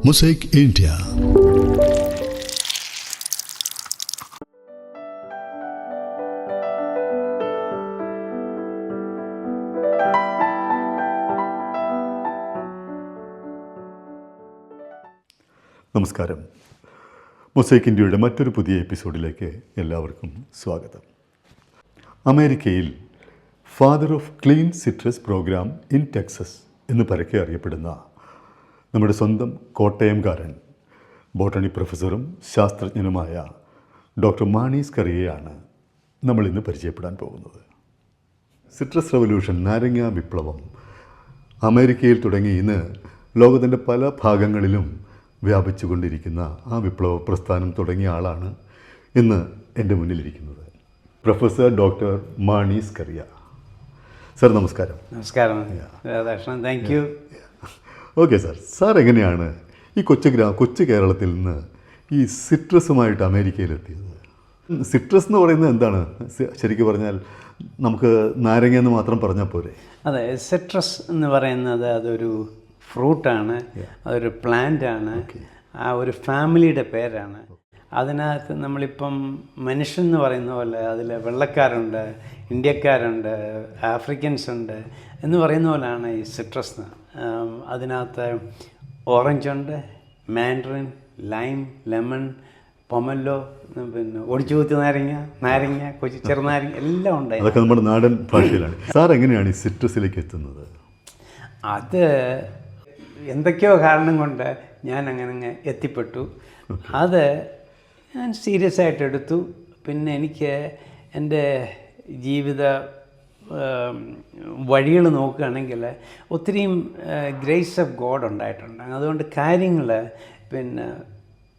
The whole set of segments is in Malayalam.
Mosaic India. നമസ്കാരം. മൊസൈക്ക് ഇന്ത്യയുടെ മറ്റൊരു പുതിയ എപ്പിസോഡിലേക്ക് എല്ലാവർക്കും സ്വാഗതം. അമേരിക്കയിൽ father of clean citrus programme in Texas എന്ന് പരക്കെ അറിയപ്പെടുന്ന നമ്മുടെ സ്വന്തം കോട്ടയംകാരൻ ബോട്ടണി പ്രൊഫസറും ശാസ്ത്രജ്ഞനുമായ ഡോക്ടർ മാണി സ്കറിയയാണ് നമ്മളിന്ന് പരിചയപ്പെടാൻ പോകുന്നത്. സിട്രസ് റവല്യൂഷൻ, നാരങ്ങ വിപ്ലവം അമേരിക്കയിൽ തുടങ്ങി ഇന്ന് ലോകത്തിൻ്റെ പല ഭാഗങ്ങളിലും വ്യാപിച്ചു കൊണ്ടിരിക്കുന്ന ആ വിപ്ലവ പ്രസ്ഥാനം തുടങ്ങിയ ആളാണ് ഇന്ന് എൻ്റെ മുന്നിലിരിക്കുന്നത്. Professor doctor Mani Scaria. Sir നമസ്കാരം. നമസ്കാരം Radhakrishnan, thank you. Okay sir, sir എങ്ങനെയാണ് ഈ കൊച്ചു കേരളത്തിൽ നിന്ന് ഈ സിട്രസുമായിട്ട് അമേരിക്കയിലെത്തിയത്? സിട്രസ് എന്ന് പറയുന്നത് എന്താണ് ശരിക്കും പറഞ്ഞാൽ? നമുക്ക് നാരങ്ങ എന്ന് മാത്രം പറഞ്ഞാൽ പോരെ? അതെ, സിട്രസ് എന്ന് പറയുന്നത് അതൊരു ഫ്രൂട്ടാണ്, അതൊരു പ്ലാന്റാണ്, ആ ഒരു ഫാമിലിയുടെ പേരാണ്. അതിനകത്ത് നമ്മളിപ്പം മനുഷ്യൻ എന്ന് പറയുന്ന പോലെ അതിൽ വെള്ളക്കാരുണ്ട്, ഇന്ത്യക്കാരുണ്ട്, ആഫ്രിക്കൻസ് ഉണ്ട് എന്ന് പറയുന്ന പോലെയാണ് ഈ സിട്രസ്. അതിനകത്ത് ഓറഞ്ചുണ്ട്, മാൻഡറിൻ, ലൈം, ലെമൺ, പൊമല്ലോ, പിന്നെ ഒടിച്ചുകൂത്തി നാരങ്ങ, കൊച്ചു ചെറുനാരങ്ങ എല്ലാം ഉണ്ട്. അതൊക്കെ നമ്മുടെ നാടൻ ഭാഷയിലാണ്. സാർ എങ്ങനെയാണ് ഈ സിട്രസിലേക്ക് എത്തുന്നത്? അത് എന്തൊക്കെയോ കാരണം കൊണ്ട് ഞാൻ അങ്ങനെ എത്തിപ്പെട്ടു. അത് ഞാൻ സീരിയസ് ആയിട്ട് എടുത്തു. പിന്നെ എനിക്ക് എൻ്റെ ജീവിത വഴികൾ നോക്കുകയാണെങ്കിൽ ഒത്തിരിയും ഗ്രേസ് ഓഫ് ഗോഡ് ഉണ്ടായിട്ടുണ്ട്. അതുകൊണ്ട് കാര്യങ്ങൾ പിന്നെ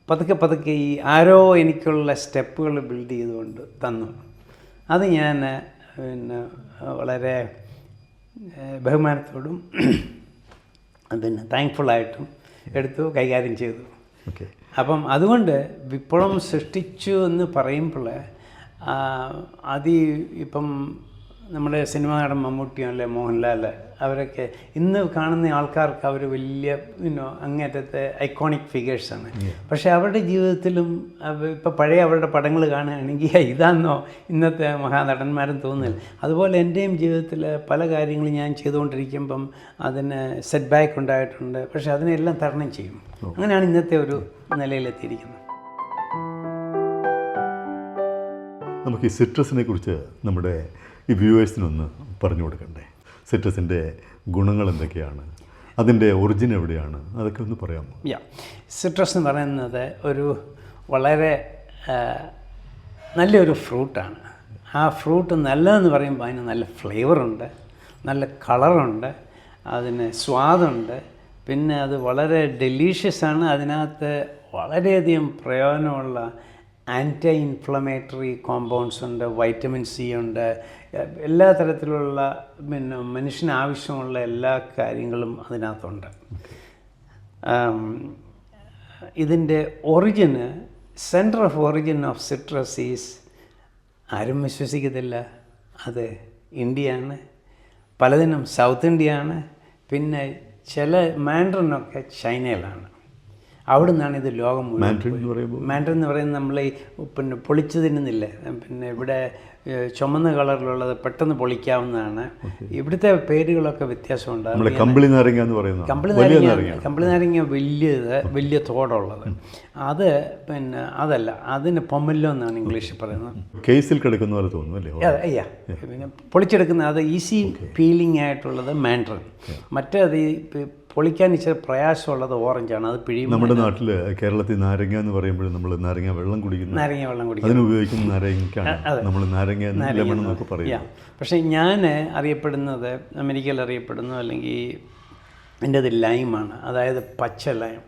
പതുക്കെ ഈ ആരോ എനിക്കുള്ള സ്റ്റെപ്പുകൾ ബിൽഡ് ചെയ്തുകൊണ്ട് തന്നു. അത് ഞാൻ പിന്നെ വളരെ ബഹുമാനത്തോടും പിന്നെ താങ്ക്ഫുള്ളായിട്ടും എടുത്തു, കൈകാര്യം ചെയ്തു. അപ്പം അതുകൊണ്ട് വിപ്ലവം സൃഷ്ടിച്ചു എന്ന് പറയുമ്പോൾ ഇപ്പം നമ്മുടെ സിനിമാ നടൻ മമ്മൂട്ടിയോ അല്ലെ മോഹൻലാൽ അവരൊക്കെ ഇന്ന് കാണുന്ന ആൾക്കാർക്ക് അവർ വലിയ അങ്ങേറ്റത്തെ ഐക്കോണിക് ഫിഗേഴ്സാണ്. പക്ഷേ അവരുടെ ജീവിതത്തിലും ഇപ്പോൾ പഴയ അവരുടെ പടങ്ങൾ കാണുകയാണെങ്കിൽ ഇതാണെന്നോ ഇന്നത്തെ മഹാനടന്മാരും തോന്നില്ല. അതുപോലെ എൻ്റെയും ജീവിതത്തിൽ പല കാര്യങ്ങളും ഞാൻ ചെയ്തുകൊണ്ടിരിക്കുമ്പം അതിന് സെറ്റ് ബാക്ക് ഉണ്ടായിട്ടുണ്ട്. പക്ഷേ അതിനെല്ലാം തരണം ചെയ്യും. അങ്ങനെയാണ് ഇന്നത്തെ ഒരു നിലയിലെത്തിയിരിക്കുന്നത്. നമുക്ക് ഈ സിട്രസിനെ കുറിച്ച് നമ്മുടെ ഈ വ്യൂവേഴ്സിനൊന്ന് പറഞ്ഞു കൊടുക്കണ്ടേ? സിട്രസിൻ്റെ ഗുണങ്ങൾ എന്തൊക്കെയാണ്, അതിൻ്റെ ഒറിജിൻ എവിടെയാണ്, അതൊക്കെ ഒന്ന് പറയാമോ? സിട്രസ് എന്ന് പറയുന്നത് ഒരു വളരെ നല്ലൊരു ഫ്രൂട്ടാണ്. ആ ഫ്രൂട്ട് നല്ലതെന്ന് പറയുമ്പോൾ അതിന് നല്ല ഫ്ലേവറുണ്ട്, നല്ല കളറുണ്ട്, അതിന് സ്വാദുണ്ട്, പിന്നെ അത് വളരെ ഡെലീഷ്യസാണ്. അതിനകത്ത് വളരെയധികം പ്രയോജനമുള്ള ആൻറ്റി ഇൻഫ്ലമേറ്ററി കോമ്പൗണ്ട്സ് ഉണ്ട്, വൈറ്റമിൻ സി ഉണ്ട്, എല്ലാ തരത്തിലുള്ള പിന്നെ മനുഷ്യന് ആവശ്യമുള്ള എല്ലാ കാര്യങ്ങളും അതിനകത്തുണ്ട്. ഇതിൻ്റെ origin, centre of origin of citrus is, ആരും വിശ്വസിക്കത്തില്ല, അത് ഇന്ത്യയാണ്. പലതിനും സൗത്ത് ഇന്ത്യയാണ്. പിന്നെ ചില മാൻഡറിനൊക്കെ ചൈനയിലാണ്. അവിടെ നിന്നാണ് ഇത് ലോകം മുഴുവൻ. മാൻഡറിൻ എന്ന് പറയുന്നത് നമ്മൾ ഈ പിന്നെ പൊളിച്ചു തിന്നുന്നില്ലേ, പിന്നെ ഇവിടെ ചുമന്ന കളറിലുള്ളത് പെട്ടെന്ന് പൊളിക്കാവുന്നതാണ്. ഇവിടുത്തെ പേരുകളൊക്കെ വ്യത്യാസമുണ്ട്. കമ്പിളി നാരങ്ങ വലിയ തോടുള്ളത്, അത് പിന്നെ അതല്ല, അതിന് പൊമല്ലോ എന്നാണ് ഇംഗ്ലീഷിൽ പറയുന്നത്. കേസിൽ കിടക്കുന്ന പോലെ തോന്നുന്നു. പിന്നെ പൊളിച്ചെടുക്കുന്ന അത് ഈസി പീലിംഗ് ആയിട്ടുള്ളത് മാൻഡറിൻ. മറ്റേത് പൊളിക്കാൻ ഇച്ചിരി പ്രയാസമുള്ളത് ഓറഞ്ചാണ്, അത് പിഴിയും. നമ്മുടെ നാട്ടിൽ കേരളത്തിൽ നാരങ്ങ എന്ന് പറയുമ്പോൾ നമ്മൾ നാരങ്ങ വെള്ളം കുടിക്കുന്നു, അതിന് ഉപയോഗിക്കുന്ന നാരങ്ങയ്ക്കാണ് നമ്മൾ നാരങ്ങ ലെമൺ എന്നൊക്കെ പറയും. പക്ഷേ ഞാൻ അറിയപ്പെടുന്നത്, അമേരിക്കയിൽ അറിയപ്പെടുന്നു, അല്ലെങ്കിൽ എൻ്റെ അത് ലൈമാണ്, അതായത് പച്ച ലൈം.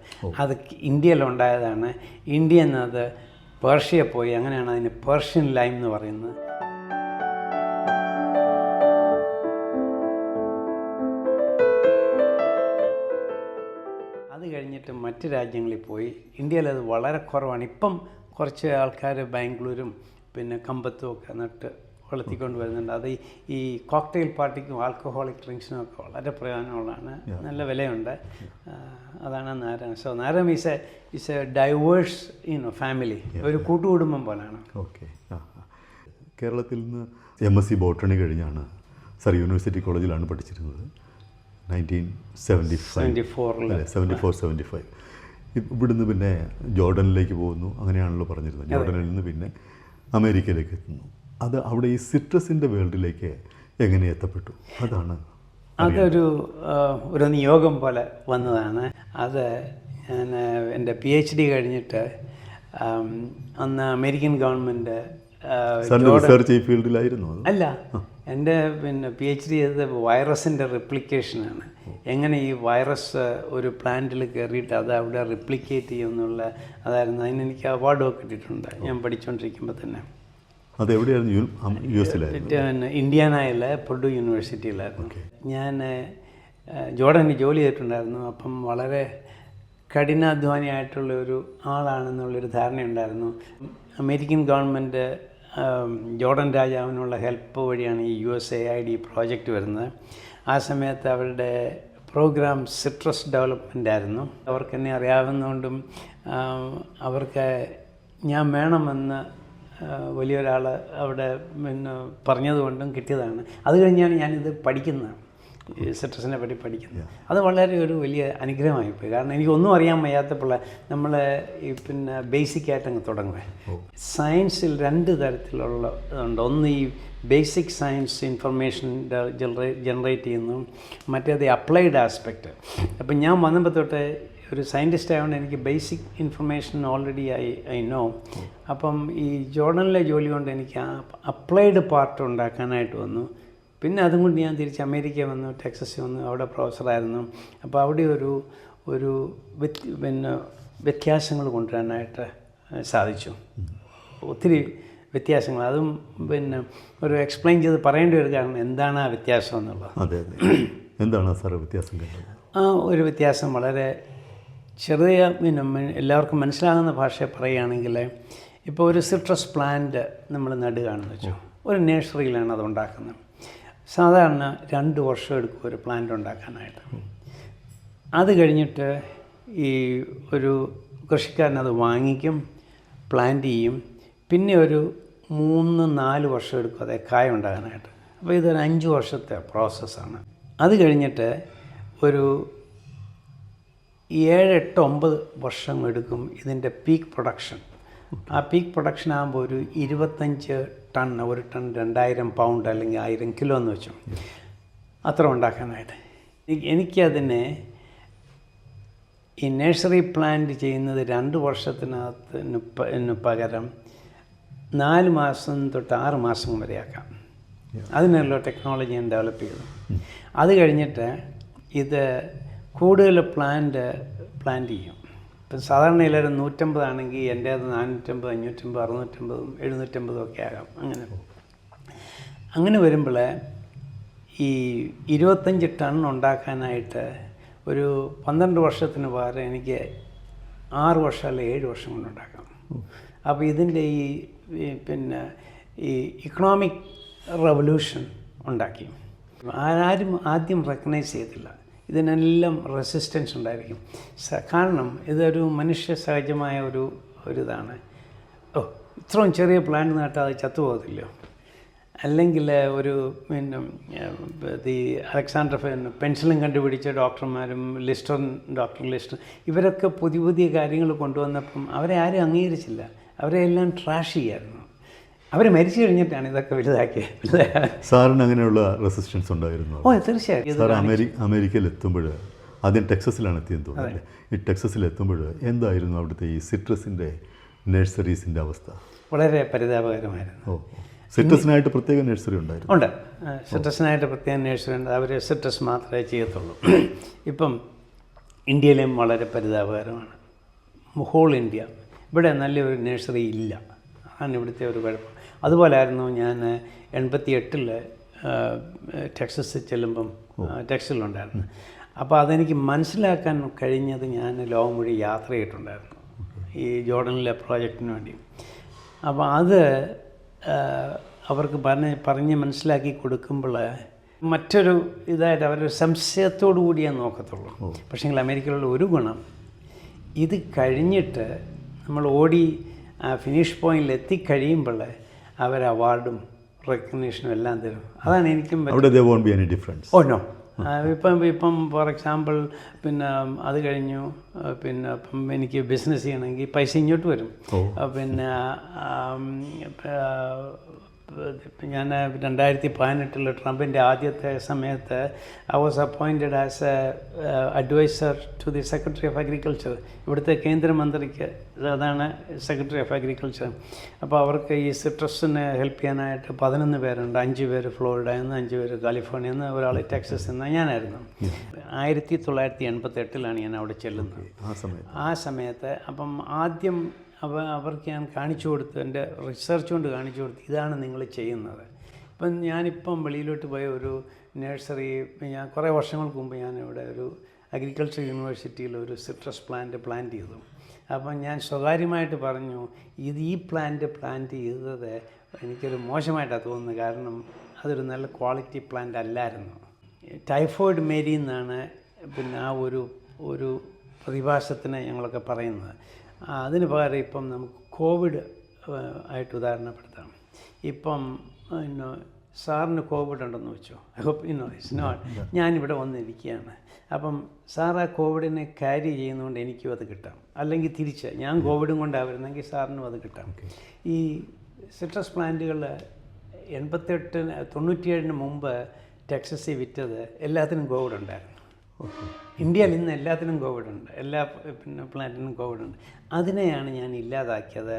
അത് ഇന്ത്യയിലുണ്ടായതാണ്. ഇന്ത്യയിൽ നിന്ന് അത് പേർഷ്യ പോയി, അങ്ങനെയാണ് അതിന് പേർഷ്യൻ ലൈം എന്ന് പറയുന്നത്. അത് കഴിഞ്ഞിട്ട് മറ്റ് രാജ്യങ്ങളിൽ പോയി. ഇന്ത്യയിൽ അത് വളരെ കുറവാണ്. ഇപ്പം കുറച്ച് ആൾക്കാർ ബാംഗ്ലൂരും പിന്നെ കമ്പത്തും ഒക്കെ നട്ട് വളർത്തിക്കൊണ്ട് വരുന്നുണ്ട്. അത് ഈ കോക്ടെയിൽ പാർട്ടിക്കും ആൽക്കഹോളിക് ഡ്രിങ്ക്സിനും ഒക്കെ വളരെ പ്രയോജനമുള്ളതാണ്. നല്ല വിലയുണ്ട്. അതാണ് Narayana. So Narayana is a diverse family, ഒരു കൂട്ടുകുടുംബം പോലാണ്. ഓക്കെ. കേരളത്തിൽ നിന്ന് MSc ബോട്ടണി കഴിഞ്ഞാണ് സർ യൂണിവേഴ്സിറ്റി കോളേജിലാണ് പഠിച്ചിരുന്നത്. 1974 ഇവിടുന്ന് പിന്നെ ജോർഡനിലേക്ക് പോകുന്നു, അങ്ങനെയാണല്ലോ പറഞ്ഞിരുന്നത്. ജോർഡനിൽ നിന്ന് പിന്നെ അമേരിക്കയിലേക്ക് എത്തുന്നു. അത് അവിടെ ഈ സിട്രസിൻ്റെ വേൾഡിലേക്ക് എങ്ങനെ എത്തപ്പെട്ടു? ഒരു നിയോഗം പോലെ വന്നതാണ്. അത് ഞാൻ എൻ്റെ PhD കഴിഞ്ഞിട്ട് അന്ന് അമേരിക്കൻ ഗവൺമെൻറ് റിസർച്ച് ഈ ഫീൽഡിലായിരുന്നു? അല്ല, എൻ്റെ PhD ചെയ്തത് വൈറസിൻ്റെ റിപ്ലിക്കേഷനാണ്. എങ്ങനെ ഈ വൈറസ് ഒരു പ്ലാന്റിൽ കയറിയിട്ട് അത് അവിടെ റിപ്ലിക്കേറ്റ് ചെയ്യുമെന്നുള്ള അതായിരുന്നു. അതിന് എനിക്ക് അവാർഡൊക്കെ കിട്ടിയിട്ടുണ്ട് ഞാൻ പഠിച്ചുകൊണ്ടിരിക്കുമ്പോൾ തന്നെ. അതെവിടെയായിരുന്നു? US ഇന്ത്യാനയിലെ പെർഡു യൂണിവേഴ്സിറ്റിയിലായിരുന്നു. ഞാൻ ജോർഡനിൽ ജോലി ചെയ്തിട്ടുണ്ടായിരുന്നു. അപ്പം വളരെ കഠിനാധ്വാനിയായിട്ടുള്ള ഒരു ആളാണെന്നുള്ളൊരു ധാരണയുണ്ടായിരുന്നു. അമേരിക്കൻ ഗവൺമെൻറ് ജോർഡൻ രാജാവിനുള്ള ഹെൽപ്പ് വഴിയാണ് ഈ USAID പ്രോജക്റ്റ് വരുന്നത്. ആ സമയത്ത് അവരുടെ പ്രോഗ്രാം സിട്രസ് ഡെവലപ്മെൻ്റ് ആയിരുന്നു. അവർക്ക് എന്നെ അറിയാവുന്നതുകൊണ്ടും അവർക്ക് ഞാൻ വേണമെന്ന് വലിയൊരാൾ അവിടെ പറഞ്ഞതുകൊണ്ടും കിട്ടിയതാണ്. അത് കഴിഞ്ഞാണ് ഞാനിത് പഠിക്കുന്നത്, സിട്രസിനെ പറ്റി പഠിക്കുന്നത്. അത് വളരെ ഒരു വലിയ അനുഗ്രഹമായിപ്പോയി. കാരണം എനിക്കൊന്നും അറിയാൻ വയ്യാത്തപ്പോൾ നമ്മൾ ഈ ബേസിക്കായിട്ട് അങ്ങ് തുടങ്ങുക. സയൻസിൽ 2 തരത്തിലുണ്ട്. ഒന്ന് ഈ ബേസിക് സയൻസ് ഇൻഫർമേഷൻ ജനറേറ്റ് ചെയ്യുന്നു, മറ്റേത് അപ്ലൈഡ് ആസ്പെക്റ്റ്. അപ്പം ഞാൻ വന്നപ്പോൾ തൊട്ട് ഒരു സയൻറ്റിസ്റ്റ് ആയതുകൊണ്ട് എനിക്ക് basic information already I know. അപ്പം ഈ ജോർഡനിലെ ജോലി കൊണ്ട് എനിക്ക് അപ്ലൈഡ് പാർട്ട് ഉണ്ടാക്കാനായിട്ട് വന്നു. പിന്നെ അതും കൊണ്ട് ഞാൻ തിരിച്ച് അമേരിക്ക വന്നു, ടെക്സസിൽ വന്നു, അവിടെ പ്രൊഫസറായിരുന്നു. അപ്പോൾ അവിടെ ഒരു വ്യത്യാസങ്ങൾ കൊണ്ടുവരാനായിട്ട് സാധിച്ചു. ഒത്തിരി വ്യത്യാസങ്ങൾ, അതും ഒരു എക്സ്പ്ലെയിൻ ചെയ്ത് പറയേണ്ടി ഒരു കാരണം എന്താണ് ആ വ്യത്യാസം എന്നുള്ളത്. അതെ, എന്താണ് സാർ വ്യത്യാസം? ഒരു വ്യത്യാസം വളരെ ചെറിയ എല്ലാവർക്കും മനസ്സിലാകുന്ന ഭാഷയിൽ പറയുകയാണെങ്കിൽ, ഇപ്പോൾ ഒരു സിട്രസ് പ്ലാന്റ് നമ്മൾ നടുകയാണെന്ന് വെച്ചു, ഒരു നഴ്സറിയിലാണ് അത് ഉണ്ടാക്കുന്നത്. സാധാരണ 2 വർഷം എടുക്കും ഒരു പ്ലാന്റ് ഉണ്ടാക്കാനായിട്ട്. അത് കഴിഞ്ഞിട്ട് ഈ ഒരു കൃഷിക്കാരൻ അത് വാങ്ങിക്കും, പ്ലാന്റ് ചെയ്യും, പിന്നെ ഒരു 3-4 വർഷം എടുക്കും അതേ കായ ഉണ്ടാകാനായിട്ട്. അപ്പോൾ ഇതൊരു 5 വർഷത്തെ പ്രോസസ്സാണ്. അത് കഴിഞ്ഞിട്ട് ഒരു 7-8-9 വർഷം എടുക്കും ഇതിൻ്റെ പീക്ക് പ്രൊഡക്ഷൻ. ആ പീക്ക് പ്രൊഡക്ഷൻ ആകുമ്പോൾ ഒരു 25 ടൺ, ഒരു ടൺ 2000 പൗണ്ട് അല്ലെങ്കിൽ 1000 കിലോ എന്ന് വെച്ചു അത്ര ഉണ്ടാക്കാനായിട്ട്. എനിക്കതിനെ ഈ നഴ്സറി പ്ലാന്റ് ചെയ്യുന്നത് 2 വർഷത്തിനകത്തിന് പകരം 4 മാസം തൊട്ട് 6 മാസം വരെയാക്കാം. അതിനുള്ള ടെക്നോളജി ഞാൻ ഡെവലപ്പ് ചെയ്തു. അത് കഴിഞ്ഞിട്ട് ഇത് കൂടുതൽ പ്ലാന്റ് ചെയ്യും. ഇപ്പം സാധാരണ എല്ലാവരും 150 ആണെങ്കിൽ എൻ്റേത് 450, 550, 650, 750 ഒക്കെ ആകാം. അങ്ങനെ വരുമ്പോൾ ഈ 25 ടൺ ഉണ്ടാക്കാനായിട്ട് ഒരു 12 വർഷത്തിന് പകരം എനിക്ക് 6 വർഷം അല്ലെങ്കിൽ 7 വർഷം കൊണ്ടുണ്ടാക്കാം. അപ്പോൾ ഇതിൻ്റെ ഈ ഇക്കണോമിക് റെവല്യൂഷൻ ഉണ്ടാക്കി. ആരും ആദ്യം റെക്കഗ്നൈസ് ചെയ്തില്ല. ഇതിനെല്ലാം റെസിസ്റ്റൻസ് ഉണ്ടായിരിക്കും. കാരണം ഇതൊരു മനുഷ്യ സഹജമായ ഒരിതാണ്. ഇത്രയും ചെറിയ പ്ലാന്റ് നട്ടാൽ അത് ചത്തുപോകത്തില്ലോ. അല്ലെങ്കിൽ ഒരു അലക്സാണ്ടർ പെൻസിലും കണ്ടുപിടിച്ച ഡോക്ടർമാരും ഡോക്ടർ ലിസ്റ്റർ ഇവരൊക്കെ പുതിയ കാര്യങ്ങൾ കൊണ്ടുവന്നപ്പം അവരെ ആരും അംഗീകരിച്ചില്ല. അവരെ എല്ലാം ട്രാഷ് ചെയ്യായിരുന്നു. അവർ മരിച്ചു കഴിഞ്ഞിട്ടാണ് ഇതൊക്കെ വലുതാക്കിയത്. സാറിന് അങ്ങനെയുള്ള റെസിസ്റ്റൻസ് ഉണ്ടായിരുന്നു? തീർച്ചയായും. സാർ അമേരിക്കയിൽ എത്തുമ്പോൾ ആദ്യം ടെക്സസിലാണ് എത്തിയെന്ന് തോന്നുന്നു. ഈ ടെക്സസിൽ എത്തുമ്പോൾ എന്തായിരുന്നു അവിടുത്തെ ഈ സിട്രസിൻ്റെ നഴ്സറീസിൻ്റെ അവസ്ഥ? വളരെ പരിതാപകരമായിരുന്നു. സിട്രസിനായിട്ട് പ്രത്യേക നഴ്സറി ഉണ്ടായിരുന്നു? ഉണ്ട്, സിട്രസിനായിട്ട് പ്രത്യേക നഴ്സറി ഉണ്ട്. അവർ സിട്രസ് മാത്രമേ ചെയ്യത്തുള്ളൂ. ഇപ്പം ഇന്ത്യയിലെയും വളരെ പരിതാപകരമാണ്. ഹോൾ ഇന്ത്യ ഇവിടെ നല്ലൊരു നഴ്സറി ഇല്ല. ആണ് ഇവിടുത്തെ ഒരു കുഴപ്പം. അതുപോലായിരുന്നു ഞാൻ 88 ടെക്സസിൽ ചെല്ലുമ്പം ടെക്സസിലുണ്ടായിരുന്നു. അപ്പോൾ അതെനിക്ക് മനസ്സിലാക്കാൻ കഴിഞ്ഞത് ഞാൻ ലോകം മുഴുവൻ യാത്ര ചെയ്തിട്ടുണ്ടായിരുന്നു ഈ ജോർഡനിലെ പ്രോജക്റ്റിന് വേണ്ടി. അപ്പോൾ അത് അവർക്ക് പറഞ്ഞ് മനസ്സിലാക്കി കൊടുക്കുമ്പോൾ മറ്റൊരു ഇതായിട്ട് അവരൊരു സംശയത്തോടു കൂടിയേ നോക്കത്തുള്ളൂ. പക്ഷേ അമേരിക്കയിലുള്ള ഒരു ഗുണം, ഇത് കഴിഞ്ഞിട്ട് നമ്മൾ ഓടി ആ ഫിനിഷ് പോയിന്റിൽ എത്തിക്കഴിയുമ്പോൾ അവർ അവാർഡും റെക്കഗ്നീഷനും എല്ലാം തരും. അതാണ് എനിക്കും നോ ഇപ്പം ഫോർ എക്സാമ്പിൾ പിന്നെ അത് കഴിഞ്ഞു, പിന്നെ ഇപ്പം എനിക്ക് ബിസിനസ് ചെയ്യണമെങ്കിൽ പൈസ ഇങ്ങോട്ട് വരും. പിന്നെ ഞാൻ 2018 ട്രംപിൻ്റെ ആദ്യത്തെ സമയത്ത് I was appointed as a adviser to the secretary of agriculture. ഇവിടുത്തെ കേന്ദ്രമന്ത്രിക്ക് അതാണ് സെക്രട്ടറി ഓഫ് അഗ്രികൾച്ചർ. അപ്പോൾ അവർക്ക് ഈ സിട്രസിനെ ഹെൽപ്പ് ചെയ്യാനായിട്ട് 11 പേരുണ്ട്. 5 പേര് ഫ്ലോറിഡയിൽ നിന്ന്, 5 പേര് കാലിഫോർണിയയിൽ നിന്ന്, ഒരാൾ ടെക്സസിൽ നിന്ന്. ഞാനായിരുന്നു. 1988 ഞാൻ അവിടെ ചെല്ലുന്നത്. ആ സമയത്ത് അപ്പം ആദ്യം അവർക്ക് ഞാൻ കാണിച്ചു കൊടുത്തു, എൻ്റെ റിസർച്ച് കൊണ്ട് കാണിച്ചു കൊടുത്തു, ഇതാണ് നിങ്ങൾ ചെയ്യുന്നത്. ഇപ്പം ഞാനിപ്പം വെളിയിലോട്ട് പോയ ഒരു നഴ്സറി, ഞാൻ കുറേ വർഷങ്ങൾക്ക് മുമ്പ് ഞാൻ ഇവിടെ ഒരു അഗ്രികൾച്ചർ യൂണിവേഴ്സിറ്റിയിൽ ഒരു സിട്രസ് പ്ലാന്റ് ചെയ്തു. അപ്പം ഞാൻ സ്വകാര്യമായിട്ട് പറഞ്ഞു, ഈ പ്ലാന്റ് ചെയ്തത് എനിക്കൊരു മോശമായിട്ടാണ് തോന്നുന്നത്. കാരണം അതൊരു നല്ല ക്വാളിറ്റി പ്ലാന്റ് അല്ലായിരുന്നു. ടൈഫോയിഡ് മേരി എന്നാണ് പിന്നെ ആ ഒരു പ്രതിഭാസത്തിന് ഞങ്ങളൊക്കെ പറയുന്നത്. അതിന് പകരം ഇപ്പം നമുക്ക് കോവിഡ് ആയിട്ട് ഉദാഹരണപ്പെടുത്താം. ഇപ്പം സാറിന് കോവിഡ് ഉണ്ടെന്ന് വെച്ചോ, ഐ ഹോപ്പ് ഇറ്റ്സ് നോട്ട്. ഞാനിവിടെ വന്നിരിക്കുകയാണ്. അപ്പം സാർ ആ കോവിഡിനെ ക്യാരി ചെയ്യുന്നതുകൊണ്ട് എനിക്കും അത് കിട്ടാം. അല്ലെങ്കിൽ തിരിച്ച് ഞാൻ കോവിഡും കൊണ്ടാണ് വരുന്നെങ്കിൽ സാറിനും അത് കിട്ടാം. ഈ സിട്രസ് പ്ലാന്റുകൾ 97 മുമ്പ് ടെക്സസിൽ വിറ്റത് എല്ലാത്തിനും കോവിഡ് ഉണ്ടായിരുന്നു. ഇന്ത്യയിൽ ഇന്ന് എല്ലാത്തിനും കോവിഡുണ്ട്, എല്ലാ പിന്നെ പ്ലാന്റിനും കോവിഡുണ്ട്. അതിനെയാണ് ഞാൻ ഇല്ലാതാക്കിയത്.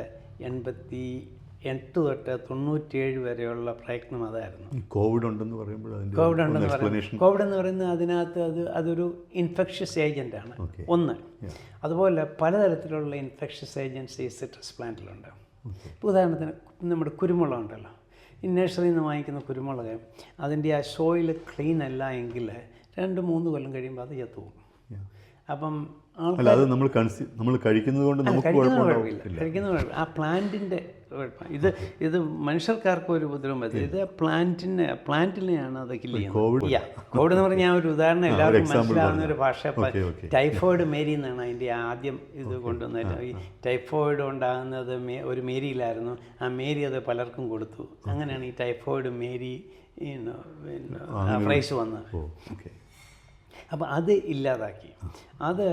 88 തൊട്ട് 97 വരെയുള്ള പ്രയത്നം അതായിരുന്നു. കോവിഡ് ഉണ്ടെന്ന് പറയുമ്പോൾ കോവിഡ് എന്ന് പറയുന്നത് അതിനകത്ത് അതൊരു ഇൻഫെക്ഷ്യസ് ഏജൻ്റാണ് ഒന്ന്. അതുപോലെ പലതരത്തിലുള്ള ഇൻഫെക്ഷ്യസ് ഏജൻറ്റ്സ് ഈ സിട്രസ് പ്ലാന്റിലുണ്ട്. ഉദാഹരണത്തിന് നമ്മുടെ കുരുമുളക് ഉണ്ടല്ലോ, ഈ നഴ്സറിയിൽ നിന്ന് വാങ്ങിക്കുന്ന കുരുമുളക്, അതിൻ്റെ ആ സോയിൽ ക്ലീൻ അല്ല എങ്കിൽ 2-3 കൊല്ലം കഴിയുമ്പോൾ അത് ചത്തുപോകും. അപ്പം നമ്മൾ കഴിക്കുന്നത് കൊണ്ട് കഴിക്കുന്ന ആ പ്ലാന്റിൻ്റെ ഇത് മനുഷ്യർക്കാർക്കും ഒരു ഉപദ്രവം പറ്റില്ല. ഇത് പ്ലാന്റിനെയാണ് അത് കില്ല് ചെയ്യുന്നത്. കോവിഡ് എന്ന് പറഞ്ഞാൽ ഒരു ഉദാഹരണം എല്ലാവർക്കും മനസ്സിലാവുന്ന ഒരു ഭാഷ. ടൈഫോയിഡ് മേരി എന്നാണ് അതിൻ്റെ ആദ്യം ഇത് കൊണ്ടുവന്നത്. ഈ ടൈഫോയിഡ് ഉണ്ടാകുന്നത് ഒരു മേരിയിലായിരുന്നു. ആ മേരി അത് പലർക്കും കൊടുത്തു. അങ്ങനെയാണ് ഈ ടൈഫോയിഡ് മേരി ഫ്രൈസ് വന്നത്. അപ്പോൾ അത് ഇല്ലാതാക്കി. അത്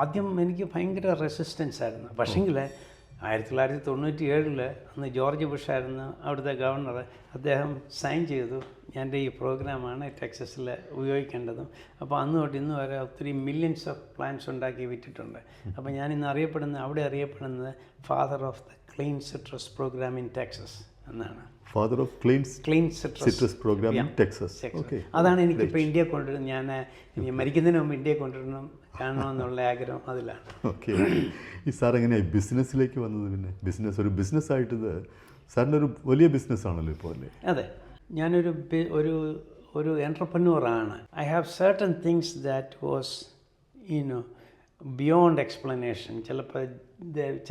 ആദ്യം എനിക്ക് ഭയങ്കര റെസിസ്റ്റൻസ് ആയിരുന്നു. പക്ഷേങ്കിൽ 1997 അന്ന് ജോർജ് ബുഷ് ആയിരുന്നു അവിടുത്തെ ഗവർണർ. അദ്ദേഹം സൈൻ ചെയ്തു, എൻ്റെ ഈ പ്രോഗ്രാമാണ് ടെക്സസിൽ ഉപയോഗിക്കേണ്ടതും. അപ്പോൾ അന്ന് തൊട്ട് ഇന്ന് വരെ ഒത്തിരി മില്യൺസ് ഓഫ് പ്ലാന്റ്സ് ഉണ്ടാക്കി വിറ്റിട്ടുണ്ട്. അപ്പോൾ ഞാനിന്ന് അവിടെ അറിയപ്പെടുന്നത് father of the clean citrus programme in Texas എന്നാണ്. Father of clean citrus programme in Texas. അതാണ് എനിക്കിപ്പോൾ ഇന്ത്യയെ കൊണ്ടുവരുന്നത്. ഞാൻ മരിക്കുന്നതിന് മുമ്പ് ഇന്ത്യയെ കൊണ്ടുവരണം, കാണണമെന്നുള്ള ആഗ്രഹം അതിലാണ്. ഓക്കെ. ഈ സാർ എങ്ങനെയാണ് ബിസിനസ്സിലേക്ക് വന്നത്? പിന്നെ ഒരു ബിസിനസ്സായിട്ട് ഇത് സാറിൻ്റെ ഒരു വലിയ ബിസിനസ്സാണല്ലോ ഇപ്പോൾ അല്ലേ? അതെ, ഞാനൊരു ഒരു എൻ്റർപ്രന്യൂറാണ്. I have certain things that was beyond explanation. ചിലപ്പോൾ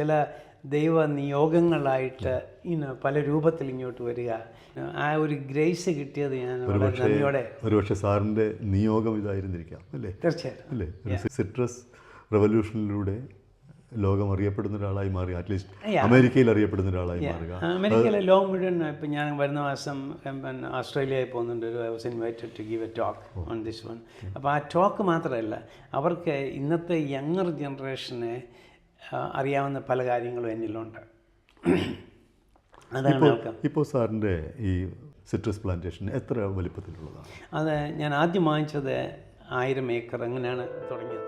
ചില ദൈവ നിയോഗങ്ങളായിട്ട് പല രൂപത്തിൽ ഇങ്ങോട്ട് വരിക. ആ ഒരു ഗ്രേസ് കിട്ടിയത് ഞാൻ നന്ദിയോടെ. ഒരുപക്ഷെ സാറിൻ്റെ നിയോഗം ഇതായിരുന്നിരിക്കാം അല്ലേ? തീർച്ചയായിട്ടും അല്ലേ? സിട്രസ് റെവല്യൂഷനിലൂടെ ലോകം അറിയപ്പെടുന്ന ഒരാളായി മാറി, അറ്റ്ലീസ്റ്റ് അമേരിക്കയിൽ അറിയപ്പെടുന്ന ഒരാളായി മാറുക. അമേരിക്കയിലെ ലോകം മുഴുവൻ. ഇപ്പം ഞാൻ വരുന്ന മാസം ഓസ്ട്രേലിയയിൽ പോകുന്നുണ്ട്. I was invited to give a talk on this one. അപ്പോൾ ആ ടോക്ക് മാത്രമല്ല, അവർക്ക് ഇന്നത്തെ യങ്ങർ ജനറേഷനെ അറിയാവുന്ന പല കാര്യങ്ങളും എന്നിലുണ്ട്. അതാണ് ഇപ്പോൾ സാറിൻ്റെ ഈ സിട്രസ് പ്ലാന്റേഷൻ എത്ര വലിപ്പത്തിലുള്ളതാണ്? അത് ഞാൻ ആദ്യം വാങ്ങിച്ചത് 1000 ഏക്കർ. അങ്ങനെയാണ് തുടങ്ങിയത്.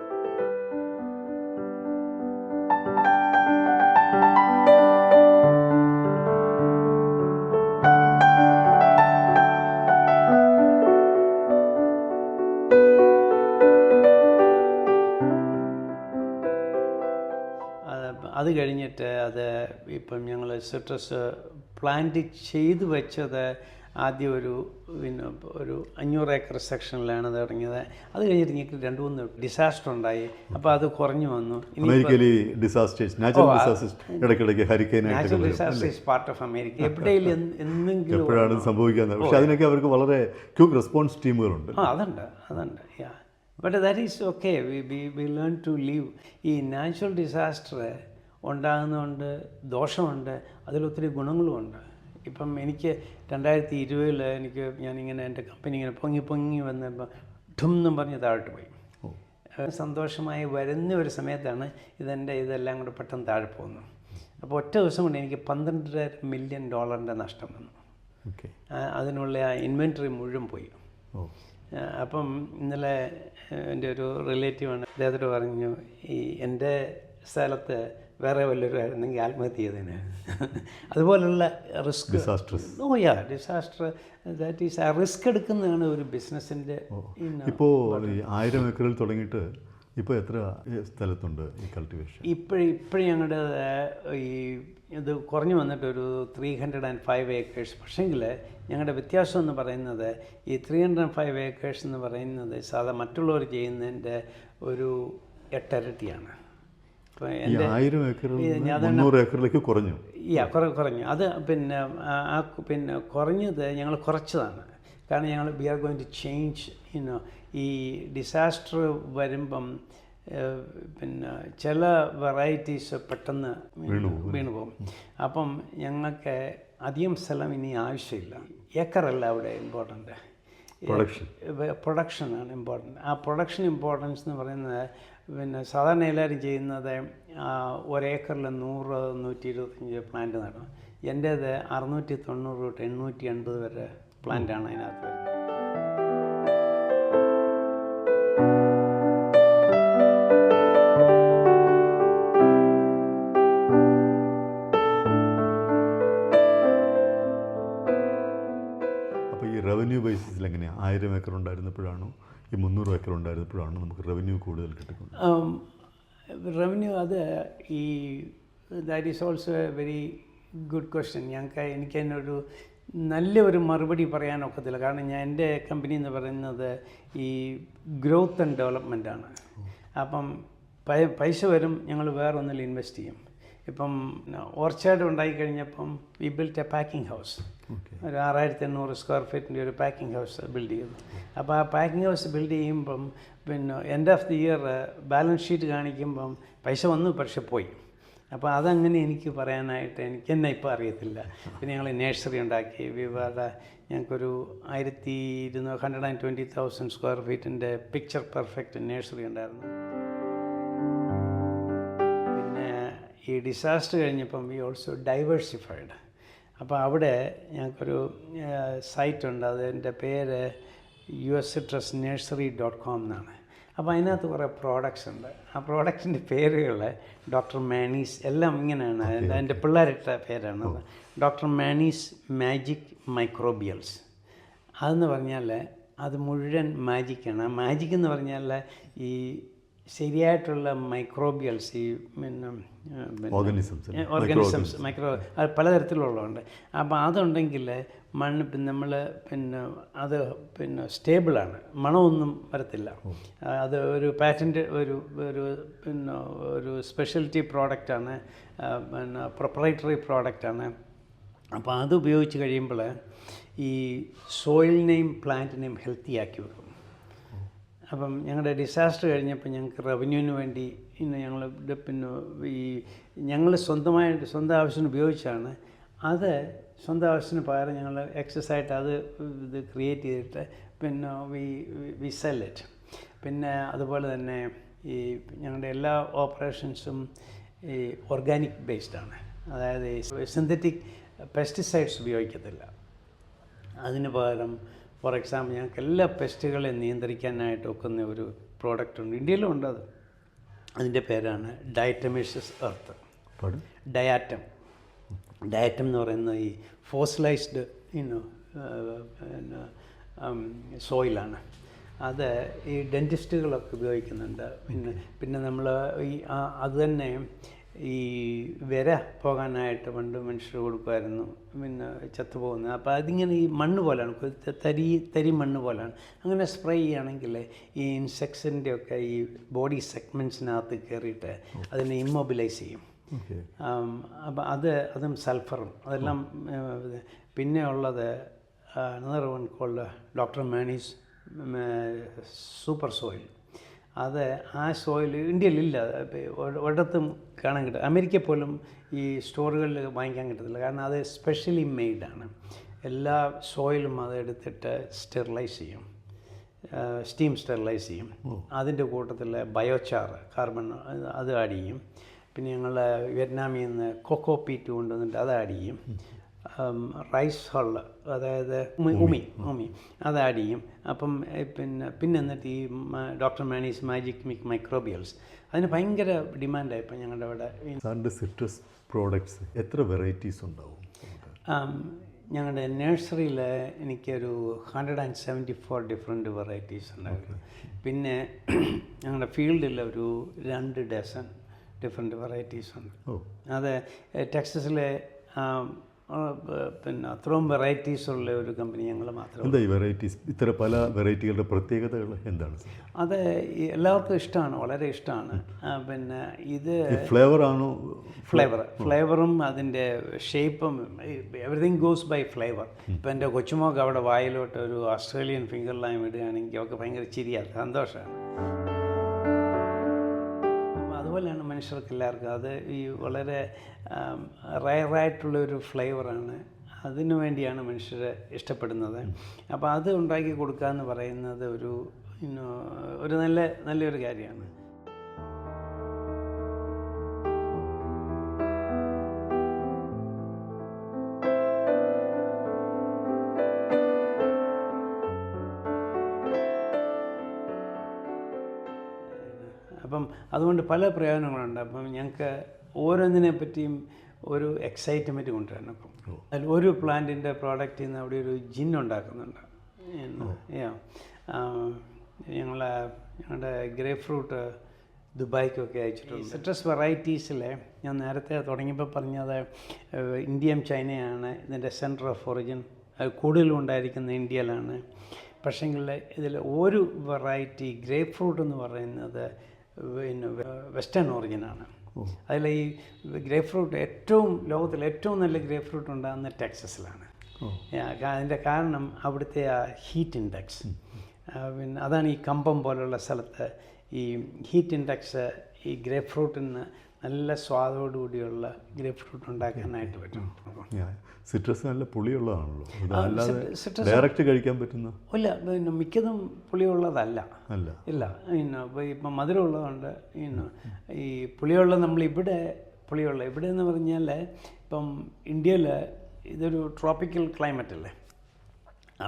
അത് കഴിഞ്ഞിട്ട് ഇപ്പം ഞങ്ങൾ സിട്രസ് പ്ലാന്റ് ചെയ്ത് വെച്ചത് ആദ്യം പിന്നെ ഒരു 500 ഏക്കർ സെക്ഷനിലാണ് അത് തുടങ്ങിയത്. അത് കഴിഞ്ഞിട്ട് എനിക്ക് 2-3 ഡിസാസ്റ്റർ ഉണ്ടായി. അപ്പോൾ അത് കുറഞ്ഞു വന്നു. അമേരിക്കയിൽ ഈ ഡിസാസ്റ്റേഴ്സ്, നാച്ചുറൽ ഡിസാസ്റ്റേഴ്സ് ഇടയ്ക്കിടയ്ക്ക് ഹരിക്കെയിനായിട്ട് natural disaster is part of America. എവിടെയെങ്കിലും എന്തെങ്കിലും എപ്പോഴാണ് സംഭവിക്കുന്നത്. പക്ഷെ അതിനൊക്കെ അവർക്ക് വളരെ ക്വിക്ക് റെസ്പോൺസ് ടീമുകളുണ്ട്. അതുണ്ട്. Yeah, but that is okay. We learn to leave. ഈ നാച്ചുറൽ ഡിസാസ്റ്റർ ഉണ്ടാകുന്നതുകൊണ്ട് ദോഷമുണ്ട്, അതിലൊത്തിരി ഗുണങ്ങളുമുണ്ട്. ഇപ്പം എനിക്ക് 2020 ഞാനിങ്ങനെ എൻ്റെ കമ്പനി ഇങ്ങനെ പൊങ്ങി വന്നപ്പോൾ ഠും എന്നും പറഞ്ഞ് താഴോട്ട് പോയി. സന്തോഷമായി വരുന്ന ഒരു സമയത്താണ് ഇതെല്ലാം കൂടെ പെട്ടെന്ന് താഴെ പോകുന്നു. അപ്പോൾ ഒറ്റ ദിവസം കൊണ്ട് എനിക്ക് $12.5 മില്യൺ നഷ്ടം വന്നു. അതിനുള്ള ആ ഇൻവെൻറ്ററി മുഴുവൻ പോയി. അപ്പം ഇന്നലെ എൻ്റെ ഒരു റിലേറ്റീവാണ്, അദ്ദേഹത്തോട് പറഞ്ഞു, ഈ എൻ്റെ സ്ഥലത്ത് വേറെ വല്ലവരും ആയിരുന്നെങ്കിൽ ആത്മഹത്യ ചെയ്തതിന്. അതുപോലുള്ള റിസ്ക്, ഡിസാസ്റ്റർ ദാറ്റ് ഈസ് ആ റിസ്ക് എടുക്കുന്നതാണ് ഒരു ബിസിനസ്സിൻ്റെ. ഇപ്പോൾ ഈ 1000 ഏക്കറിൽ തുടങ്ങിയിട്ട് ഇപ്പോൾ എത്ര സ്ഥലത്തുണ്ട് ഈ കൾട്ടിവേഷൻ? ഇപ്പോഴും ഞങ്ങളുടെ ഇത് കുറഞ്ഞു വന്നിട്ട് ഒരു 305 ഏക്കേഴ്സ്. പക്ഷേങ്കിൽ ഞങ്ങളുടെ വ്യത്യാസം എന്ന് പറയുന്നത് ഈ 305 ഏക്കേഴ്സ് എന്ന് പറയുന്നത് സാധാ മറ്റുള്ളവർ ചെയ്യുന്നതിൻ്റെ ഒരു 8 ഇരട്ടിയാണ്. ഇപ്പോൾ എൻ്റെ 1000 ഏക്കറിൽ 300 ഏക്കറിലേക്ക് കുറഞ്ഞു. കുറഞ്ഞു. അത് പിന്നെ കുറഞ്ഞത് ഞങ്ങൾ കുറച്ചതാണ്. കാരണം ഞങ്ങൾ we are going to change. ഈ ഡിസാസ്റ്റർ വരുമ്പം പിന്നെ ചില വെറൈറ്റീസ് പെട്ടെന്ന് വീണു പോകും. അപ്പം ഞങ്ങൾക്ക് അധികം സ്ഥലം ഇനി ആവശ്യമില്ല. ഏക്കറല്ല അവിടെ ഇമ്പോർട്ടൻ്റ്, പ്രൊഡക്ഷനാണ് ഇമ്പോർട്ടൻ്റ്. ആ പ്രൊഡക്ഷൻ ഇമ്പോർട്ടൻസ് എന്ന് പറയുന്നത് പിന്നെ സാധാരണ എല്ലാവരും ചെയ്യുന്നത് 1 ഏക്കറിൽ 100-125 പ്ലാന്റ് നടും. എൻ്റേത് 690-880 വരെ പ്ലാന്റാണ് അതിനകത്ത് വരുന്നത്. റവന്യൂ ബേസിസിൽ എങ്ങനെയാണ്? 1000 ഏക്കർ ഉണ്ടായിരുന്നപ്പോഴാണോ ഈ 300 ഏക്കർ ഉണ്ടായിരുന്നപ്പോഴാണോ നമുക്ക് റവന്യൂ കൂടുതൽ കിട്ടുന്നത്? റവന്യൂ അത് ഈ that is also A very good question. എനിക്ക് അതിനൊരു നല്ലൊരു മറുപടി പറയാനൊക്കത്തില്ല. കാരണം എൻ്റെ കമ്പനി എന്ന് പറയുന്നത് ഈ ഗ്രോത്ത് ആൻഡ് ഡെവലപ്മെൻറ്റാണ്. അപ്പം പൈസ വരും, ഞങ്ങൾ വേറെ ഒന്നിൽ ഇൻവെസ്റ്റ് ചെയ്യും. ഇപ്പം ഓർച്ചാർഡ് ഉണ്ടായിക്കഴിഞ്ഞപ്പം we built a packing house. ഒരു 6800 സ്ക്വയർ ഫീറ്റിൻ്റെ ഒരു പാക്കിംഗ് ഹൗസ് ബിൽഡ് ചെയ്തു. അപ്പോൾ ആ പാക്കിംഗ് ഹൗസ് ബിൽഡ് ചെയ്യുമ്പം പിന്നെ end of the year balance sheet കാണിക്കുമ്പം പൈസ വന്നു, പക്ഷെ പോയി. അപ്പോൾ അതങ്ങനെ എനിക്ക് പറയാനായിട്ട് എന്നെ ഇപ്പോൾ അറിയത്തില്ല. പിന്നെ ഞങ്ങൾ നേഴ്സറി ഉണ്ടാക്കി. ഞങ്ങൾക്കൊരു 120,000 സ്ക്വയർ ഫീറ്റിൻ്റെ പിക്ചർ പെർഫെക്റ്റ് നേഴ്സറി ഉണ്ടായിരുന്നു. ഈ ഡിസാസ്റ്റർ കഴിഞ്ഞപ്പം വി ഓൾസോ ഡൈവേഴ്സിഫൈഡ്. അപ്പോൾ അവിടെ ഞങ്ങൾക്കൊരു സൈറ്റുണ്ട്, അതിൻ്റെ പേര് uscitrusnursery.com എന്നാണ്. അപ്പോൾ അതിനകത്ത് കുറേ പ്രോഡക്റ്റ്സ് ഉണ്ട്. ആ പ്രോഡക്റ്റിൻ്റെ പേരുകൾ ഡോക്ടർ മാനീസ് എല്ലാം ഇങ്ങനെയാണ്. എൻ്റെ പിള്ളേരിട്ട പേരാണ്. Doctor Mani's magic microbials. അതെന്ന് പറഞ്ഞാൽ അത് മുഴുവൻ മാജിക്കാണ്. ആ മാജിക് എന്ന് പറഞ്ഞാൽ ഈ ശരിയായിട്ടുള്ള മൈക്രോബിയൽസ്, ഈ ഓർഗാനിസംസ് അത് പലതരത്തിലുള്ളതുണ്ട്. അപ്പോൾ അതുണ്ടെങ്കിൽ മണ്ണ് നമ്മൾ അത് സ്റ്റേബിളാണ്, മണമൊന്നും വരത്തില്ല. അത് ഒരു പാറ്റൻ്റ് ഒരു സ്പെഷ്യൽറ്റി പ്രോഡക്റ്റാണ്, പ്രൊപ്രൈറ്ററി പ്രോഡക്റ്റാണ്. അപ്പോൾ അത് ഉപയോഗിച്ച് കഴിയുമ്പോൾ ഈ സോയിലിനെയും പ്ലാന്റിനെയും ഹെൽത്തി ആക്കി വെക്കും. അപ്പം ഞങ്ങളുടെ ഡിസാസ്റ്റർ കഴിഞ്ഞപ്പോൾ ഞങ്ങൾക്ക് റവന്യൂവിന് വേണ്ടി ഞങ്ങൾ സ്വന്തം ആവശ്യത്തിന് ഉപയോഗിച്ചാണ്. അത് സ്വന്തം ആവശ്യത്തിന് പകരം ഞങ്ങൾ എക്സസൈറ്റ് ഇത് ക്രിയേറ്റ് ചെയ്തിട്ട് വി സെൽ ഇറ്റ്. പിന്നെ അതുപോലെ തന്നെ ഈ ഞങ്ങളുടെ എല്ലാ ഓപ്പറേഷൻസും ഈ ഓർഗാനിക് ബേസ്ഡാണ്. അതായത് സിന്തറ്റിക് പെസ്റ്റിസൈഡ്സ് ഉപയോഗിക്കത്തില്ല. അതിന് പകരം ഫോർ എക്സാമ്പിൾ ഞങ്ങൾക്ക് എല്ലാ പെസ്റ്റുകളെ നിയന്ത്രിക്കാനായിട്ട് ഒക്കുന്ന ഒരു പ്രോഡക്റ്റ് ഉണ്ട്, ഇന്ത്യയിലും ഉണ്ട്. അതിൻ്റെ പേരാണ് ഡയറ്റമേഷ്യസ് എർത്ത്. ഡയാറ്റം എന്ന് പറയുന്ന ഈ ഫോസിലൈസ്ഡ് സോയിലാണ്. അത് ഈ ഡെൻറ്റിസ്റ്റുകളൊക്കെ ഉപയോഗിക്കുന്നുണ്ട്. പിന്നെ നമ്മൾ അത് തന്നെ ഈ വിര പോകാനായിട്ട് പണ്ട് മനുഷ്യർ കൊടുക്കുമായിരുന്നു, പിന്നെ ചത്തുപോകുന്നത്. അപ്പോൾ അതിങ്ങനെ ഈ മണ്ണ് പോലെയാണ്, തരി മണ്ണ് പോലെയാണ്. അങ്ങനെ സ്പ്രേ ചെയ്യുകയാണെങ്കിൽ ഈ ഇൻസെക്ട്സിൻ്റെ ഒക്കെ ഈ ബോഡി സെഗ്മെൻറ്റ്സിനകത്ത് കയറിയിട്ട് അതിനെ ഇമ്മൊബിലൈസ് ചെയ്യും. അപ്പം അതും സൾഫറും അതെല്ലാം. പിന്നെ ഉള്ളത് another one called doctor Mani's super soil. അത് ആ സോയിൽ ഇന്ത്യയിലില്ല, ഒരിടത്തും കാണാൻ കിട്ടും. അമേരിക്കയിൽ പോലും ഈ സ്റ്റോറുകളിൽ വാങ്ങിക്കാൻ കിട്ടത്തില്ല, കാരണം അത് സ്പെഷ്യലി മെയ്ഡാണ്. എല്ലാ സോയിലും അത് എടുത്തിട്ട് സ്റ്റെറിലൈസ് ചെയ്യും, സ്റ്റീം സ്റ്റെറിലൈസ് ചെയ്യും. അതിൻ്റെ കൂട്ടത്തിൽ ബയോചാർ, കാർബൺ, അത് ആഡ് ചെയ്യും. പിന്നെ ഞങ്ങൾ വിയറ്റ്നാമിൽ നിന്ന് കൊക്കോ പീറ്റ് കൊണ്ടുവന്നിട്ട് അത് ആഡ് ചെയ്യും. റൈസ് ഹള്ള്, അതായത് ഉമി അത് ആഡ് ചെയ്യും. അപ്പം പിന്നെ എന്നിട്ട് ഈ ഡോക്ടർ മാനീസ് മാജിക് മൈക്രോബിയൽസ്, അതിന് ഭയങ്കര ഡിമാൻഡായി ഇപ്പം ഞങ്ങളുടെ അവിടെ. സാറിൻ്റെ സിട്രസ് പ്രോഡക്ട്സ് എത്ര വെറൈറ്റീസ് ഉണ്ടാവും? ഞങ്ങളുടെ നഴ്സറിയിൽ എനിക്കൊരു 174 ഡിഫറെൻറ്റ് വെറൈറ്റീസ് ഉണ്ടായിരുന്നു. പിന്നെ ഞങ്ങളുടെ ഫീൽഡിൽ ഒരു 2 ഡസൻ ഡിഫറെൻറ്റ് വെറൈറ്റീസ് ഉണ്ട്. അത് ടെക്സസിലെ പിന്നെ അത്രയും വെറൈറ്റീസ് ഉള്ള ഒരു കമ്പനി ഞങ്ങൾ മാത്രമേ. എന്താ ഈ വെറൈറ്റീസ്, ഇത്ര പല വെറൈറ്റികളുടെ പ്രത്യേകതകൾ എന്താണ്? അത് എല്ലാവർക്കും ഇഷ്ടമാണ്, വളരെ ഇഷ്ടമാണ്. പിന്നെ ഇത് ഫ്ലേവറാണോ? ഫ്ലേവറും അതിൻ്റെ ഷേപ്പും, എവറിഥിങ് ഗോസ് ബൈ ഫ്ലേവർ. ഇപ്പം എൻ്റെ കൊച്ചുമോക്ക് അവിടെ വായിലോട്ട് ഒരു ഓസ്ട്രേലിയൻ ഫിംഗർ ലൈം ഇടുകയാണെങ്കിൽ അവർക്ക് ഭയങ്കര ചിരിയാണ്, സന്തോഷമാണ്. അതുപോലെയാണ് മനുഷ്യർക്ക് എല്ലാവർക്കും. അത് ഈ വളരെ റയറായിട്ടുള്ളൊരു ഫ്ലേവറാണ്, അതിനു വേണ്ടിയാണ് മനുഷ്യർ ഇഷ്ടപ്പെടുന്നത്. അപ്പോൾ അത് ഉണ്ടാക്കി കൊടുക്കുക എന്ന് പറയുന്നത് ഒരു നല്ലൊരു കാര്യമാണ്. അപ്പം അതുകൊണ്ട് പല പ്രയോജനങ്ങളുണ്ട്. അപ്പം ഞങ്ങൾക്ക് ഓരോന്നിനെ പറ്റിയും ഒരു എക്സൈറ്റ്മെൻറ്റ് കൊണ്ടുവരണം. അപ്പം അതിൽ ഒരു പ്ലാന്റിൻ്റെ പ്രോഡക്റ്റിൽ നിന്ന് അവിടെ ഒരു ജിൻ ഉണ്ടാക്കുന്നുണ്ട്. ഞങ്ങളുടെ ഗ്രേപ്പ് ഫ്രൂട്ട് ദുബായ്ക്കൊക്കെ അയച്ചിട്ടുണ്ട്. സിട്രസ് വെറൈറ്റീസിലെ ഞാൻ നേരത്തെ തുടങ്ങിയപ്പോൾ പറഞ്ഞത് ഇന്ത്യയും ചൈനയാണ് ഇതിൻ്റെ സെൻറ്റർ ഓഫ് ഒറിജിൻ. കൂടുതലും ഉണ്ടായിരിക്കുന്ന ഇന്ത്യയിലാണ്. പക്ഷേങ്കിൽ ഇതിൽ ഒരു വെറൈറ്റി ഗ്രേപ്പ് ഫ്രൂട്ട് എന്ന് പറയുന്നത് പിന്നെ വെസ്റ്റേൺ ഒറിജിനാണ്. അതിൽ ഈ ഗ്രേപ്പ് ഫ്രൂട്ട് ലോകത്തിലെ ഏറ്റവും നല്ല ഗ്രേപ്പ് ഫ്രൂട്ട് ഉണ്ടാകുന്ന ടെക്സസിലാണ്. അതിൻ്റെ കാരണം അവിടുത്തെ ആ ഹീറ്റ് ഇൻഡെക്സ്. പിന്നെ അതാണ് ഈ കമ്പം പോലുള്ള സ്ഥലത്ത് ഈ ഹീറ്റ് ഇൻഡെക്സ് ഈ ഗ്രേപ്പ് ഫ്രൂട്ടിന് നല്ല സ്വാദോടുകൂടിയുള്ള ഗ്രേപ്പ് ഫ്രൂട്ട് ഉണ്ടാക്കാനായിട്ട് പറ്റും. സിട്രസ് നല്ല പുളിയുള്ളതാണല്ലോ, ഡയറക്റ്റ് കഴിക്കാൻ പറ്റുന്ന? ഇല്ല, പിന്നെ മിക്കതും പുളിയുള്ളതല്ല. ഇല്ല, ഇപ്പം മധുരമുള്ളതുകൊണ്ട് ഈ പുളിയുള്ള നമ്മളിവിടെ ഇവിടെ എന്ന് പറഞ്ഞാൽ ഇപ്പം ഇന്ത്യയിൽ ഇതൊരു ട്രോപ്പിക്കൽ ക്ലൈമറ്റ് അല്ലേ,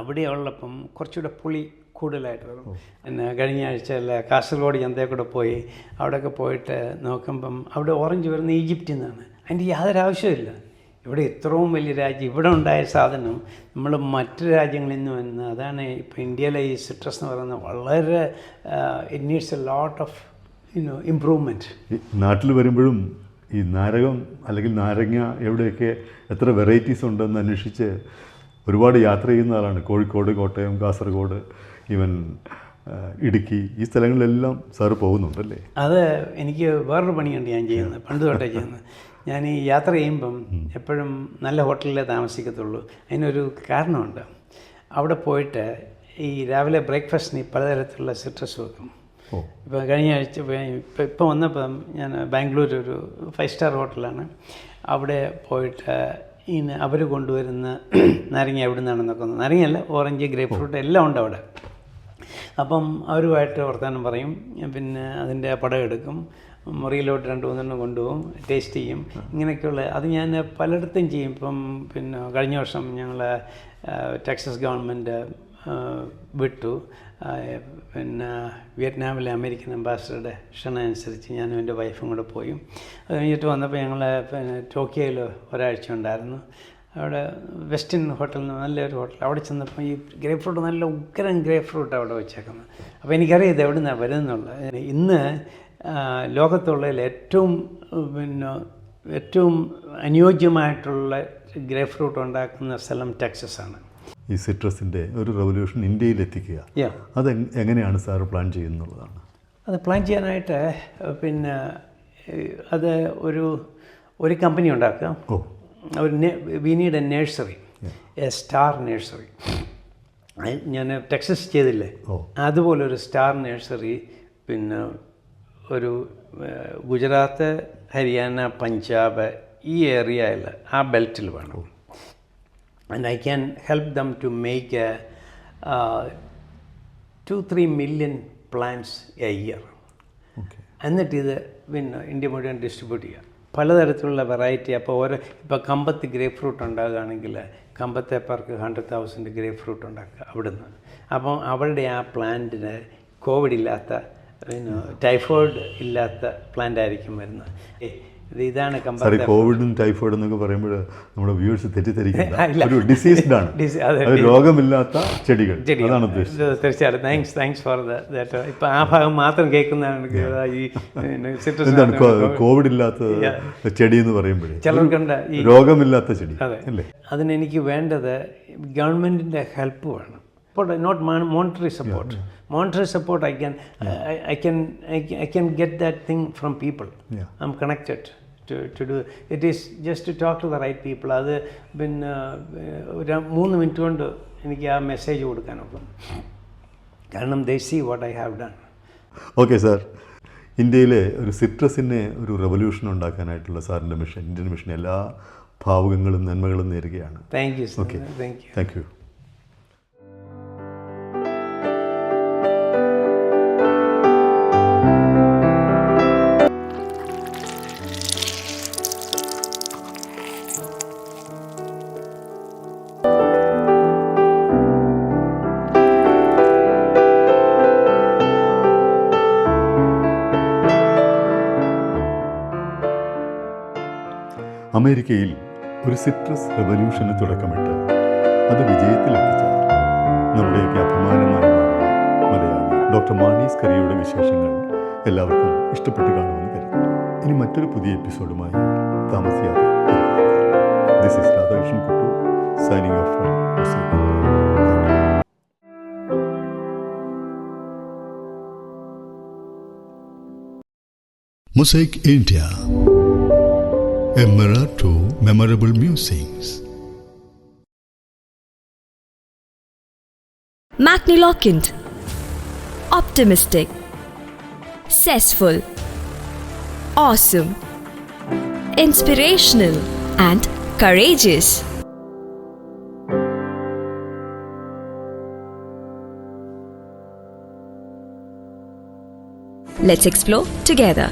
അവിടെയുള്ളപ്പം കുറച്ചുകൂടെ പുളി കൂടുതലായിട്ട് വരും. പിന്നെ കഴിഞ്ഞ ആഴ്ചയിൽ കാസർഗോഡ് ചന്തയിൽ കൂടെ പോയി, അവിടെയൊക്കെ പോയിട്ട് നോക്കുമ്പം അവിടെ ഓറഞ്ച് വരുന്ന ഈജിപ്തിൽ നിന്നാണ്. അതിൻ്റെ യാതൊരു ആവശ്യമില്ല. ഇവിടെ ഇത്രയും വലിയ രാജ്യം, ഇവിടെ ഉണ്ടായ സാധനം നമ്മൾ മറ്റു രാജ്യങ്ങളിൽ നിന്ന് വന്ന്, അതാണ് ഇപ്പോൾ ഇന്ത്യയിലെ ഈ സിട്രസ് എന്ന് പറയുന്നത് വളരെ it needs a lot of improvement. നാട്ടിൽ വരുമ്പോഴും ഈ നാരകം അല്ലെങ്കിൽ നാരങ്ങ എവിടെയൊക്കെ എത്ര വെറൈറ്റീസ് ഉണ്ടെന്ന് അന്വേഷിച്ച് ഒരുപാട് യാത്ര ചെയ്യുന്ന ആളാണ്. കോഴിക്കോട്, കോട്ടയം, കാസർഗോഡ്, ഈവൻ ഇടുക്കി, ഈ സ്ഥലങ്ങളിലെല്ലാം സാറ് പോകുന്നുണ്ടല്ലേ? അത് എനിക്ക് വേറൊരു പണിയുണ്ട് ഞാൻ ചെയ്യുന്നത്, പണ്ട് തൊട്ടേ ചെയ്യുന്നത്. ഞാൻ ഈ യാത്ര ചെയ്യുമ്പം എപ്പോഴും നല്ല ഹോട്ടലിലേ താമസിക്കത്തുള്ളൂ. അതിനൊരു കാരണമുണ്ട്. അവിടെ പോയിട്ട് ഈ രാവിലെ ബ്രേക്ക്ഫാസ്റ്റിന് പലതരത്തിലുള്ള സിട്രസ് വെക്കും. ഇപ്പോൾ കഴിഞ്ഞ ആഴ്ച ഇപ്പം വന്നപ്പം ഞാൻ ബാംഗ്ലൂർ ഒരു 5 സ്റ്റാർ ഹോട്ടലാണ്. അവിടെ പോയിട്ട് അവർ കൊണ്ടുവരുന്ന നാരങ്ങ എവിടെ നിന്നാണെന്നൊക്കെ, നാരങ്ങയല്ല, ഓറഞ്ച്, ഗ്രേപ്പ് ഫ്രൂട്ട് എല്ലാം ഉണ്ട് അവിടെ. അപ്പം അവരുമായിട്ട് വർത്തമാനം പറയും. പിന്നെ അതിൻ്റെ പടം എടുക്കും, മുറിയിലോട്ട് 2-3 കൊണ്ടുപോകും, ടേസ്റ്റ് ചെയ്യും. ഇങ്ങനെയൊക്കെയുള്ള അത് ഞാൻ പലയിടത്തും ചെയ്യും. ഇപ്പം പിന്നെ കഴിഞ്ഞ വർഷം ഞങ്ങൾ ടെക്സസ് ഗവൺമെൻറ് വിട്ടു. പിന്നെ വിയറ്റ്നാമിലെ അമേരിക്കൻ അംബാസഡറുടെ ക്ഷണം അനുസരിച്ച് ഞാനും എൻ്റെ വൈഫും കൂടെ പോയി. അത് കഴിഞ്ഞിട്ട് വന്നപ്പോൾ ഞങ്ങൾ പിന്നെ ടോക്കിയോയിൽ ഒരാഴ്ച ഉണ്ടായിരുന്നു. അവിടെ വെസ്റ്റേൺ ഹോട്ടൽ, നല്ലൊരു ഹോട്ടൽ. അവിടെ ചെന്നപ്പോൾ ഈ ഗ്രേപ്പ് ഫ്രൂട്ട്, നല്ല ഉഗ്രൻ ഗ്രേപ്പ് ഫ്രൂട്ട് അവിടെ വെച്ചേക്കുന്നത്. അപ്പോൾ എനിക്കറിയാം ഇത് എവിടെ നിന്നാണ് വരുന്നുള്ളത്. ഇന്ന് ലോകത്തുള്ളതിൽ ഏറ്റവും അനുയോജ്യമായിട്ടുള്ള ഗ്രേപ്പ് ഫ്രൂട്ട് ഉണ്ടാക്കുന്ന സ്ഥലം ടെക്സസ് ആണ്. ഈ സിട്രസിൻ്റെ ഒരു റെവല്യൂഷൻ ഇന്ത്യയിൽ എത്തിക്കുക, അത് എങ്ങനെയാണ് സാർ പ്ലാൻ ചെയ്യുന്നുള്ളതാണ്? അത് പ്ലാൻ ചെയ്യാനായിട്ട് അത് ഒരു കമ്പനി ഉണ്ടാക്കുക. We need A nursery, A star nursery. ഞാൻ ടെക്സസ് ചെയ്തില്ലേ, അതുപോലെ ഒരു സ്റ്റാർ നഴ്സറി ഒരു ഗുജറാത്ത്, ഹരിയാന, പഞ്ചാബ് ഈ ഏരിയയിൽ ആ ബെൽറ്റിൽ വേണം. And I can help them to make 2-3 million plants a year. എന്നിട്ട് ഇത് ഇന്ത്യ മുഴുവൻ ഡിസ്ട്രിബ്യൂട്ട് ചെയ്യുക, പലതരത്തിലുള്ള വെറൈറ്റി. അപ്പോൾ ഇപ്പോൾ കമ്പത്ത് ഗ്രേപ്പ് ഫ്രൂട്ട് ഉണ്ടാകുകയാണെങ്കിൽ കമ്പത്തെ പേർക്ക് 100,000 ഗ്രേപ്പ് ഫ്രൂട്ട് ഉണ്ടാക്കുക അവിടുന്ന്. അപ്പം അവരുടെ ആ പ്ലാന്റിന് കോവിഡ് ഇല്ലാത്ത ടൈഫോയിഡ് ഇല്ലാത്ത പ്ലാന്റ് ആയിരിക്കും വരുന്നത്. ഇതാണ് കമ്പത്ത്. കോവിഡും ടൈഫോയിഡ് എന്നൊക്കെ പറയുമ്പോൾ നമ്മുടെ വ്യൂവേഴ്സ് തെറ്റിദ്ധരിക്കുന്നത് ഒരു ഡിസീസ്ഡ് ആണ്, രോഗമില്ലാത്ത ചെടികൾ അതാണ് ഉദ്ദേശിച്ചത്. തീർച്ചയായിട്ടും താങ്ക്സ് ഫോർ ദാറ്റ്. ഇപ്പം ആ ഭാഗം മാത്രം കേൾക്കുന്നതാണ് ഈ എന്താണ് കോവിഡ് ഇല്ലാത്ത ചെടി എന്ന് പറയുമ്പോഴേ ചിലർക്കുണ്ട് ഈ രോഗമില്ലാത്ത ചെടി അല്ലേ. അതിനെനിക്ക് വേണ്ടത് ഗവൺമെൻറ്റിൻ്റെ ഹെൽപ്പ് വേണം. Not monetary support. Monetary support I can get that thing from people. I'm connected to do. It is just to talk to the right people. അത് ഒരു 3 മിനിറ്റ് കൊണ്ട് എനിക്ക് ആ മെസ്സേജ് കൊടുക്കാനുള്ളൂ. കാരണം they see what I have done. Okay sir, ഇന്ത്യയിലെ ഒരു സിട്രസിനെ ഒരു റെവല്യൂഷൻ ഉണ്ടാക്കാനായിട്ടുള്ള സാറിൻ്റെ മിഷൻ, ഇന്ത്യൻ മിഷൻ എല്ലാ ഭാവുകങ്ങളും നന്മകളും നേരുകയാണ്. Thank you. Okay, thank you. അമേരിക്കയിൽ ഒരു സിട്രസ് റെവല്യൂഷന് തുടക്കമിട്ട് അത് വിജയത്തിലെത്തിച്ച നമ്മുടെയൊക്കെ അഭിമാനമായി മാറിയ മലയാളി ഡോക്ടർ മാണീസ് കറിയുടെ വിശേഷങ്ങൾ എല്ലാവർക്കും ഇഷ്ടപ്പെട്ട് കാണുമെന്ന് കരുതുന്നു. ഇനി മറ്റൊരു പുതിയ എപ്പിസോഡുമായി താമസിയാതെ. This is Radhakrishnan Kuttoor signing off from Mosaic India, a mirror to memorable musings. Magniloquent, optimistic, zestful, awesome, inspirational and courageous. Let's explore together.